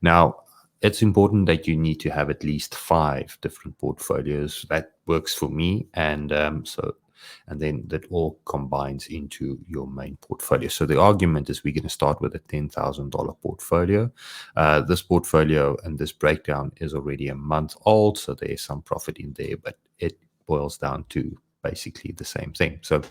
Now, it's important that you need to have at least 5 different portfolios. That works for me, and then that all combines into your main portfolio. So the argument is we're going to start with a $10,000 portfolio. This portfolio and this breakdown is already a month old, so there's some profit in there, but it boils down to basically the same thing. So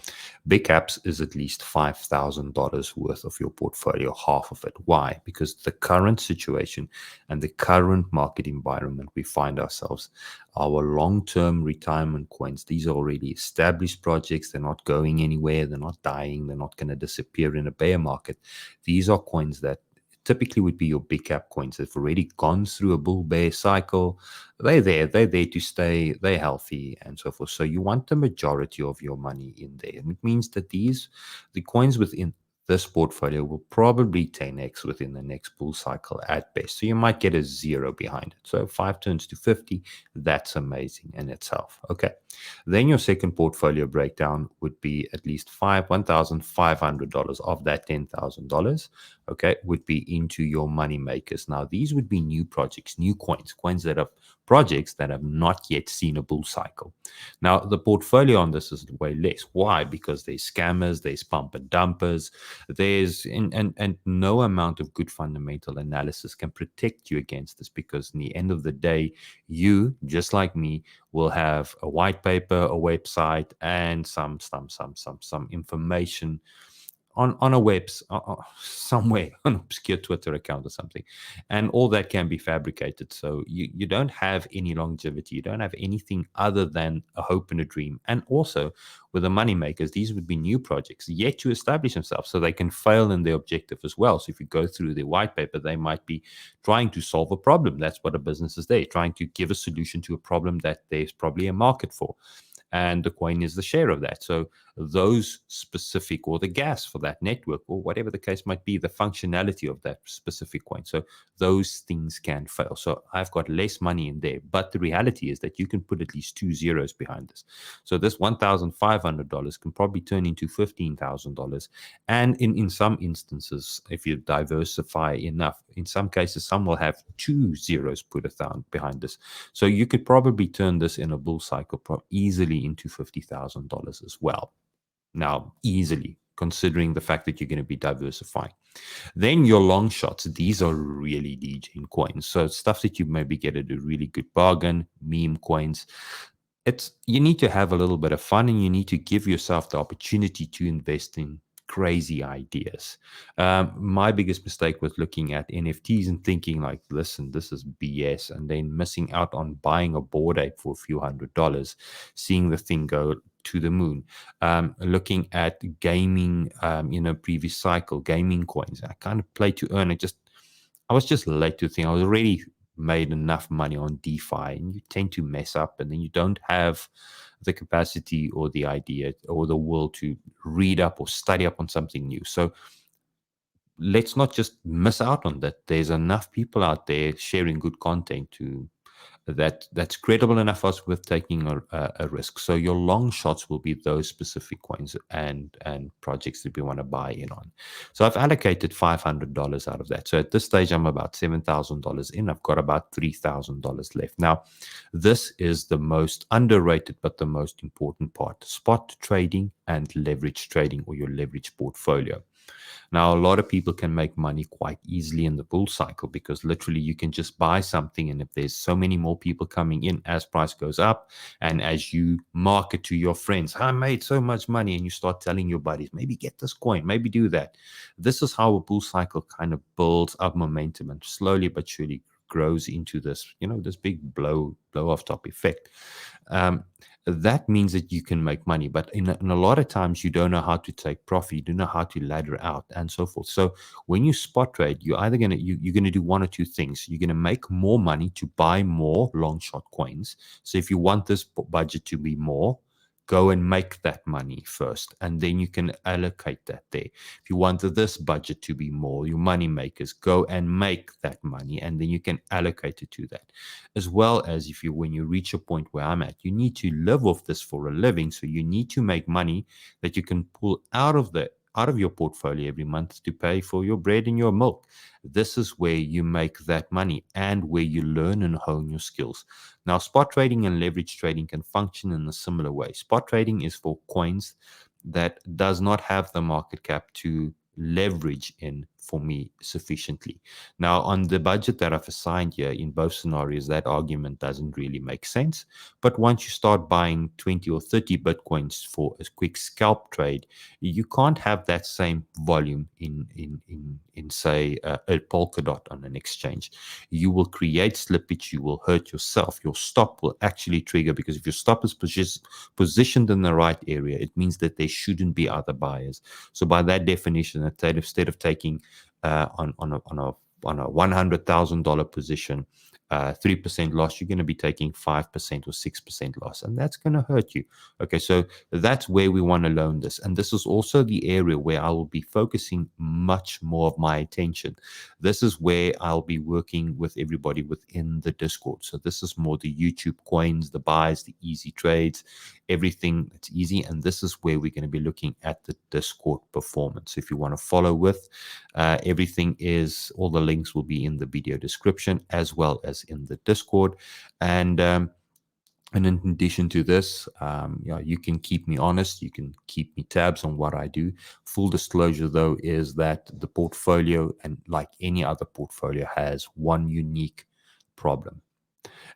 big caps is at least $5,000 worth of your portfolio, half of it. Why? Because the current situation and the current market environment we find ourselves, our long-term retirement coins, these are already established projects. They're not going anywhere. They're not dying. They're not going to disappear in a bear market. These are coins that typically would be your big cap coins. They've already gone through a bull bear cycle. They're there to stay, they're healthy and so forth. So you want the majority of your money in there. And it means that the coins within this portfolio will probably 10x within the next bull cycle at best. So you might get a 0 behind it. So 5 turns to 50, that's amazing in itself. Okay. Then your second portfolio breakdown would be at least $1,500 of that $10,000, okay, would be into your money makers. Now, these would be new projects, new coins that have projects that have not yet seen a bull cycle. Now, the portfolio on this is way less. Why? Because there's scammers, there's pump and dumpers, and no amount of good fundamental analysis can protect you against this, because in the end of the day, you, just like me, will have a white paper, a website, and some information on a somewhere, an obscure Twitter account or something, and all that can be fabricated. So you don't have any longevity. You don't have anything other than a hope and a dream. And also with the money makers, these would be new projects yet to establish themselves, so they can fail in their objective as well. So if you go through their white paper, they might be trying to solve a problem. That's what a business is there, trying to give a solution to a problem that there's probably a market for. And the coin is the share of that. So those specific, or the gas for that network, or whatever the case might be, the functionality of that specific coin. So those things can fail. So I've got less money in there. But the reality is that you can put at least 2 zeros behind this. So this $1,500 can probably turn into $15,000. And in some instances, if you diversify enough, in some cases, some will have 2 zeros put behind this. So you could probably turn this in a bull cycle easily into $50,000 as well. Now, easily, considering the fact that you're going to be diversifying. Then your long shots, these are really degen coins. So stuff that you maybe get at a really good bargain, meme coins. You need to have a little bit of fun, and you need to give yourself the opportunity to invest in crazy ideas. My biggest mistake was looking at NFTs and thinking like, listen, this is BS, and then missing out on buying a Bored Ape for a few $100s, seeing the thing go to the moon. Looking at gaming, previous cycle gaming coins. I kind of play to earn. I was just late to think. I was already made enough money on DeFi, and you tend to mess up, and then you don't have the capacity or the idea or the will to read up or study up on something new. So let's not just miss out on that. There's enough people out there sharing good content that's credible enough for us with taking a risk. So your long shots will be those specific coins and projects that we want to buy in on. So I've allocated $500 out of that. So at this stage, I'm about $7,000 in. I've got about $3,000 left. Now, this is the most underrated but the most important part: spot trading and leverage trading, or your leverage portfolio. Now, a lot of people can make money quite easily in the bull cycle, because literally you can just buy something, and if there's so many more people coming in as price goes up, and as you market to your friends, I made so much money, and you start telling your buddies, maybe get this coin, maybe do that. This is how a bull cycle kind of builds up momentum and slowly but surely grows into this, this big blow off top effect. That means that you can make money, but in a lot of times you don't know how to take profit, you don't know how to ladder out, and so forth. So when you spot trade, you're either you're gonna do one or two things. You're gonna make more money to buy more long shot coins. So if you want this budget to be more, go and make that money first, and then you can allocate that there. If you want this budget to be more, your money makers, go and make that money, and then you can allocate it to that. As well as when you reach a point where I'm at, you need to live off this for a living. So you need to make money that you can pull out of the out of your portfolio every month to pay for your bread and your milk. This is where you make that money and where you learn and hone your skills. Now, spot trading and leverage trading can function in a similar way. Spot trading is for coins that does not have the market cap to leverage in for me sufficiently. Now, on the budget that I've assigned here, in both scenarios, that argument doesn't really make sense. But once you start buying 20 or 30 Bitcoins for a quick scalp trade, you can't have that same volume in say, a Polkadot on an exchange. You will create slippage, you will hurt yourself. Your stop will actually trigger, because if your stop is positioned in the right area, it means that there shouldn't be other buyers. So by that definition, instead of taking on a $100,000 position, 3% loss, you're going to be taking 5% or 6% loss, and that's going to hurt you. Okay, so that's where we want to learn this. And this is also the area where I will be focusing much more of my attention. This is where I'll be working with everybody within the Discord. So this is more the YouTube coins, the buys, the easy trades, everything that's easy. And this is where we're going to be looking at the Discord performance. If you want to follow with, everything is, all the links will be in the video description as well as in the Discord. And in addition to this, you can keep me honest. You can keep me tabs on what I do. Full disclosure, though, is that the portfolio, and like any other portfolio, has one unique problem.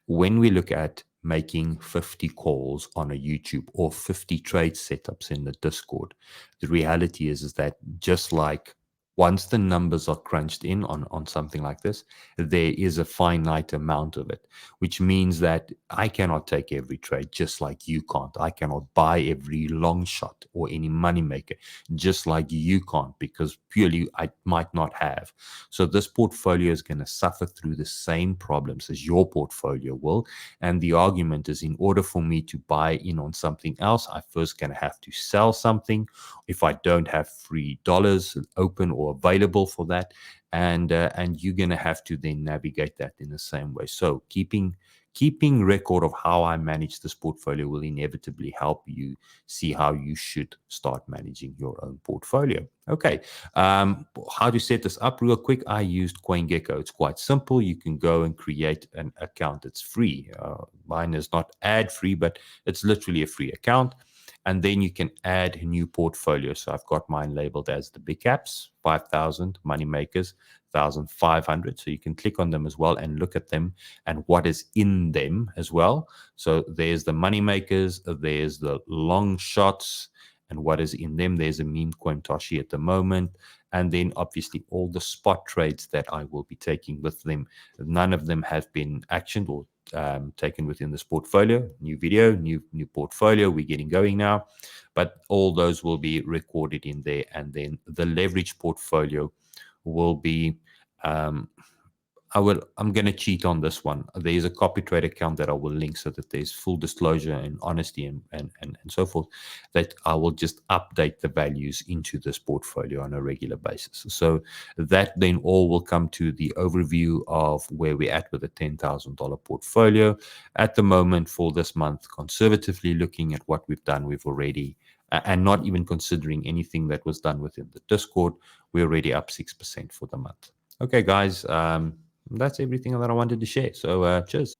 When we look at making 50 calls on a YouTube or 50 trade setups in the Discord, the reality is that just like once the numbers are crunched in on something like this, there is a finite amount of it, which means that I cannot take every trade, just like you can't. I cannot buy every long shot or any money maker, just like you can't, because purely I might not have. So this portfolio is going to suffer through the same problems as your portfolio will. And the argument is, in order for me to buy in on something else, I first going to have to sell something. If I don't have $3 open or available for that, and you're going to have to then navigate that in the same way. So keeping record of how I manage this portfolio will inevitably help you see how you should start managing your own portfolio. Okay, how to set this up real quick? I used CoinGecko. It's quite simple. You can go and create an account. It's free. Mine is not ad free, but it's literally a free account. And then you can add new portfolios. So I've got mine labeled as the big caps, 5,000, money makers, 1,500. So you can click on them as well and look at them and what is in them as well. So there's the money makers, there's the long shots, and what is in them. There's a meme coin Toshi at the moment. And then obviously all the spot trades that I will be taking with them. None of them have been actioned or taken within this portfolio. New video, new portfolio, we're getting going now, but all those will be recorded in there. And then the leverage portfolio will be I'm going to cheat on this one. There's a copy trade account that I will link so that there's full disclosure and honesty and so forth, that I will just update the values into this portfolio on a regular basis. So that then all will come to the overview of where we're at with a $10,000 portfolio. At the moment for this month, conservatively looking at what we've done, we've already, and not even considering anything that was done within the Discord, we're already up 6% for the month. Okay, guys, that's everything that I wanted to share. So cheers.